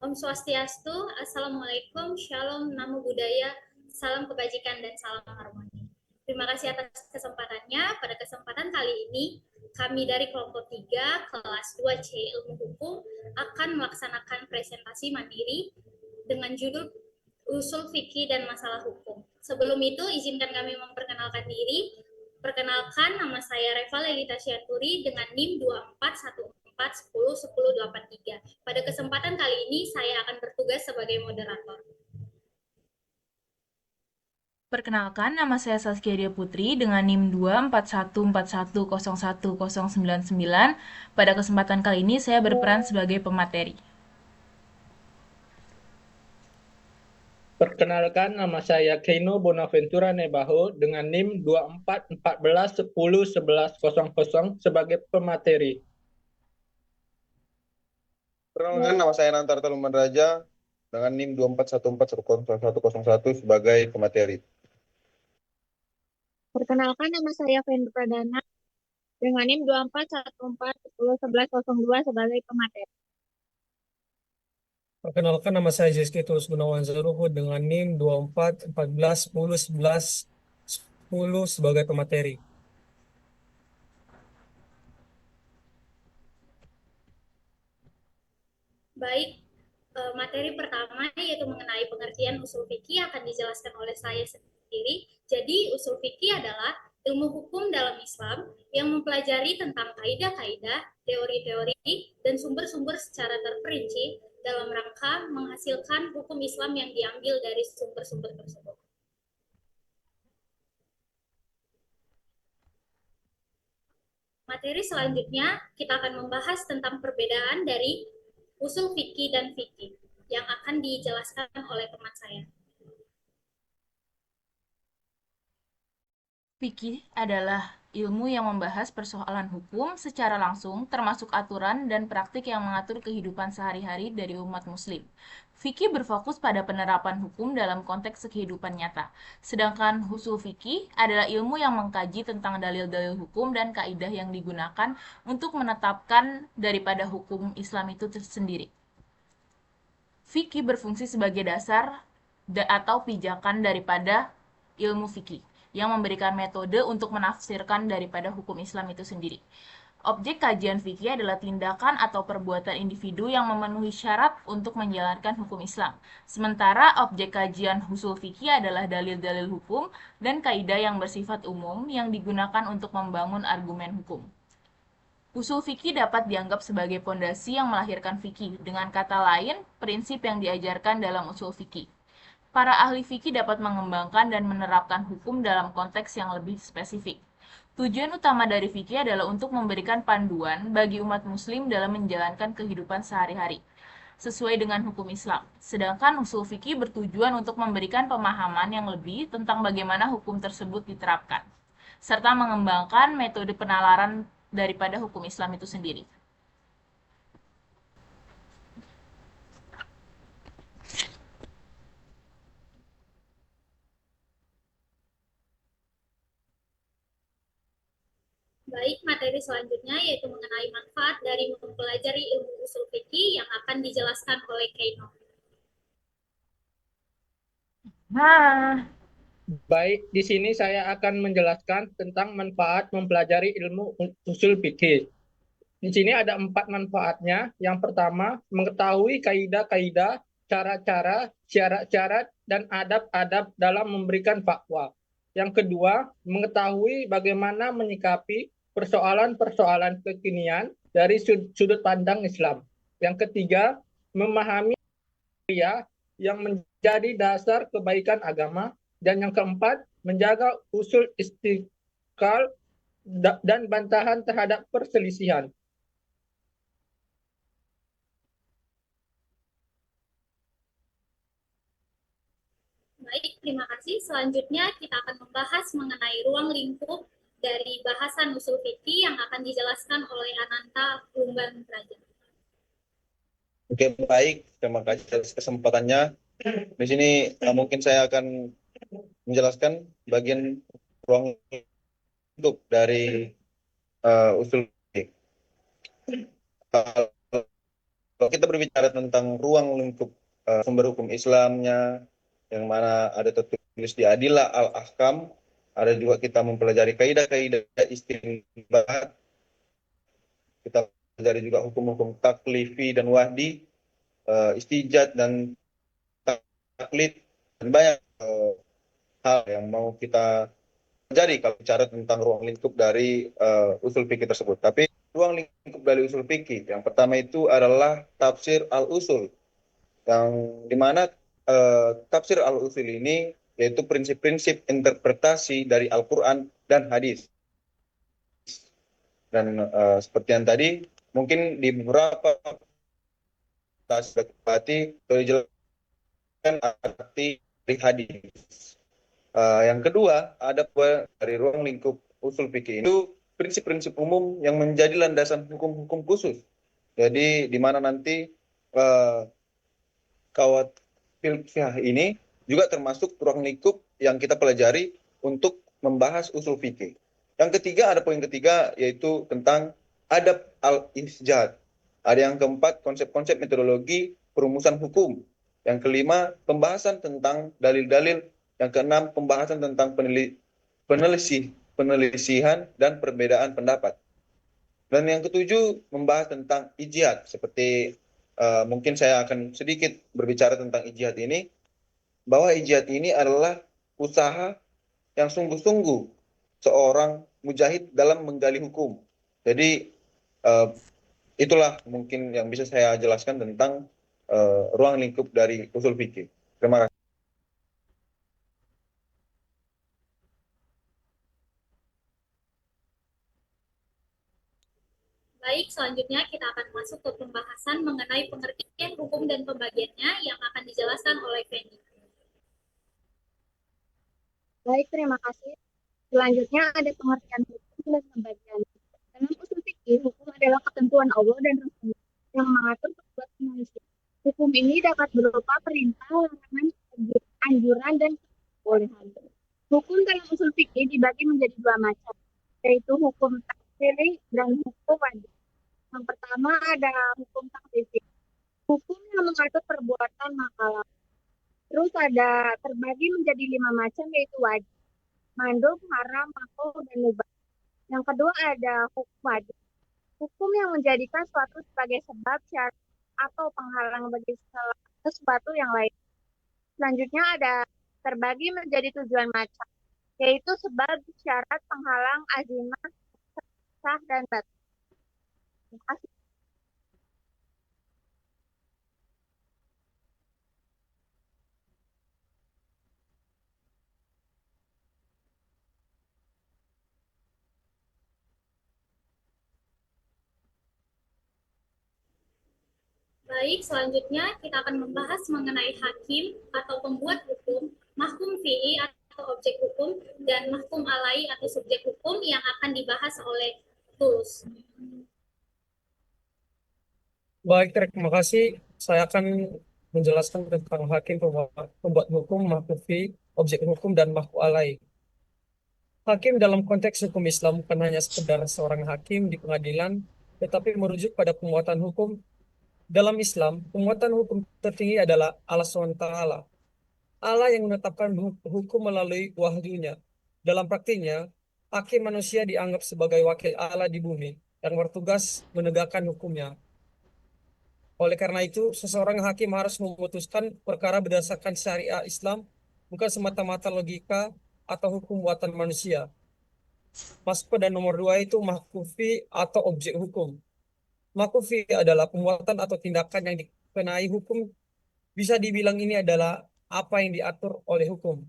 Om Swastiastu, Assalamualaikum, Shalom, Namo Buddhaya, Salam Kebajikan dan Salam Harmoni. Terima kasih atas kesempatannya. Pada kesempatan kali ini, kami dari kelompok 3, kelas 2C Ilmu Hukum, akan melaksanakan presentasi mandiri dengan judul Usul Fikih dan Masalah Hukum. Sebelum itu, izinkan kami memperkenalkan diri. Perkenalkan, nama saya Reva Lelita Syanturi dengan NIM 2414101083. Pada kesempatan kali ini, saya akan bertugas sebagai moderator. Perkenalkan, nama saya Saskia Dia Putri dengan NIM 24141011099. Pada kesempatan kali ini saya berperan sebagai pemateri. Perkenalkan, nama saya Keino Bonaventura Nebaho dengan NIM 2414101100 sebagai pemateri. Perkenalkan, nama saya Nantar Taluman Raja dengan NIM 2414101101 sebagai pemateri. Perkenalkan, nama saya Fendra Pradana dengan NIM 2414101102 sebagai pemateri. Perkenalkan, nama saya Zeski Tulus Gunawan Zaruhud dengan NIM 2414101110 sebagai pemateri. Baik, materi pertama yaitu mengenai pengertian usul fikih akan dijelaskan oleh saya sendiri. Jadi, usul fikih adalah ilmu hukum dalam Islam yang mempelajari tentang kaidah-kaidah, teori-teori, dan sumber-sumber secara terperinci dalam rangka menghasilkan hukum Islam yang diambil dari sumber-sumber tersebut. Materi selanjutnya kita akan membahas tentang perbedaan dari usul fikih dan fikih yang akan dijelaskan oleh teman saya. Fikih adalah ilmu yang membahas persoalan hukum secara langsung, termasuk aturan dan praktik yang mengatur kehidupan sehari-hari dari umat muslim. Fikih berfokus pada penerapan hukum dalam konteks kehidupan nyata. Sedangkan usul fikih adalah ilmu yang mengkaji tentang dalil-dalil hukum dan kaidah yang digunakan untuk menetapkan daripada hukum Islam itu sendiri. Fikih berfungsi sebagai dasar atau pijakan daripada ilmu fikih yang memberikan metode untuk menafsirkan daripada hukum Islam itu sendiri. Objek kajian fikih adalah tindakan atau perbuatan individu yang memenuhi syarat untuk menjalankan hukum Islam. Sementara objek kajian usul fikih adalah dalil-dalil hukum dan kaidah yang bersifat umum yang digunakan untuk membangun argumen hukum. Usul fikih dapat dianggap sebagai pondasi yang melahirkan fikih. Dengan kata lain, prinsip yang diajarkan dalam usul fikih. Para ahli fikih dapat mengembangkan dan menerapkan hukum dalam konteks yang lebih spesifik. Tujuan utama dari fikih adalah untuk memberikan panduan bagi umat muslim dalam menjalankan kehidupan sehari-hari sesuai dengan hukum Islam. Sedangkan usul fikih bertujuan untuk memberikan pemahaman yang lebih tentang bagaimana hukum tersebut diterapkan, serta mengembangkan metode penalaran daripada hukum Islam itu sendiri. Baik, materi selanjutnya yaitu mengenai manfaat dari mempelajari ilmu usul fikih yang akan dijelaskan oleh Keino. Baik, di sini saya akan menjelaskan tentang manfaat mempelajari ilmu usul fikih. Di sini ada 4 manfaatnya. Yang pertama, mengetahui kaidah-kaidah, cara-cara, syarat-syarat, dan adab-adab dalam memberikan fatwa. Yang kedua, mengetahui bagaimana menyikapi persoalan-persoalan kekinian dari sudut pandang Islam. Yang ketiga, memahami yang menjadi dasar kebaikan agama. Dan yang keempat, menjaga usul istiqlal dan bantahan terhadap perselisihan. Baik, terima kasih. Selanjutnya kita akan membahas mengenai ruang lingkup dari bahasan usul fikih yang akan dijelaskan oleh Ananta Lumban Raja. Oke, baik. Terima kasih atas kesempatannya. Di sini mungkin saya akan menjelaskan bagian ruang lingkup dari usul fikih. Kalau kita berbicara tentang ruang lingkup sumber hukum Islamnya, yang mana ada tertulis di Adillah al-Ahkam, ada juga kita mempelajari kaidah-kaidah istinbat, kita pelajari juga hukum-hukum taklifi dan wahdi, istijad dan taklid, dan banyak hal yang mau kita pelajari kalau bicara tentang ruang lingkup dari usul fikih tersebut. Tapi ruang lingkup dari usul fikih yang pertama itu adalah tafsir al-usul, yang dimana tafsir al-usul ini yaitu prinsip-prinsip interpretasi dari Al-Quran dan hadis. Dan seperti yang tadi, mungkin di beberapa berarti dijelaskan arti dari hadis. Yang kedua, ada dari ruang lingkup usul fikih itu prinsip-prinsip umum yang menjadi landasan hukum-hukum khusus. Jadi di mana nanti kawat fikih ini juga termasuk ruang lingkup yang kita pelajari untuk membahas usul fikih. Yang ketiga, ada poin ketiga, yaitu tentang adab al-istijhad. Ada yang keempat, konsep-konsep metodologi perumusan hukum. Yang kelima, pembahasan tentang dalil-dalil. Yang keenam, pembahasan tentang penelisihan dan perbedaan pendapat. Dan yang ketujuh, membahas tentang ijtihad. Seperti mungkin saya akan sedikit berbicara tentang ijtihad ini, bahwa ijtihad ini adalah usaha yang sungguh-sungguh seorang mujahid dalam menggali hukum. Jadi itulah mungkin yang bisa saya jelaskan tentang ruang lingkup dari usul fikih. Terima kasih. Baik, selanjutnya kita akan masuk ke pembahasan mengenai pengertian hukum dan pembagiannya yang akan dijelaskan oleh Feni. Baik, terima kasih. Selanjutnya ada pengertian hukum dan pembagian. Dalam usul fikih, hukum adalah ketentuan Allah dan Rasul yang mengatur perbuatan manusia. Hukum ini dapat berupa perintah, larangan, anjuran, dan kebolehan. Hukum dalam usul fikih dibagi menjadi dua macam, yaitu hukum taklif dan hukum wajib. Yang pertama ada hukum taklif, hukum yang mengatur perbuatan makalah. Terus ada terbagi menjadi 5 macam, yaitu wajib, mandub, haram, makruh, dan mubah. Yang kedua ada hukum wajib, hukum yang menjadikan suatu sebagai sebab, syarat, atau penghalang bagi sesuatu yang lain. Selanjutnya ada terbagi menjadi 7 macam, yaitu sebab, syarat, penghalang, azimah, sah, dan batal. Terima kasih. Baik, selanjutnya kita akan membahas mengenai hakim atau pembuat hukum, mahkum fi'i atau objek hukum, dan mahkum alai atau subjek hukum yang akan dibahas oleh Tulus. Baik, terima kasih. Saya akan menjelaskan tentang hakim, pembuat hukum, mahkum fi, objek hukum, dan mahkum alai. Hakim dalam konteks hukum Islam bukan hanya sekedar seorang hakim di pengadilan, tetapi merujuk pada pembuatan hukum. Dalam Islam, pembuatan hukum tertinggi adalah Allah SWT. Allah yang menetapkan hukum melalui wahyunya. Dalam praktiknya, hakim manusia dianggap sebagai wakil Allah di bumi yang bertugas menegakkan hukumnya. Oleh karena itu, seseorang hakim harus memutuskan perkara berdasarkan syariat Islam, bukan semata-mata logika atau hukum buatan manusia. Masuk pada nomor 2 itu mahkum fi atau objek hukum. Mahkum fi adalah pembuatan atau tindakan yang dikenai hukum. Bisa dibilang ini adalah apa yang diatur oleh hukum.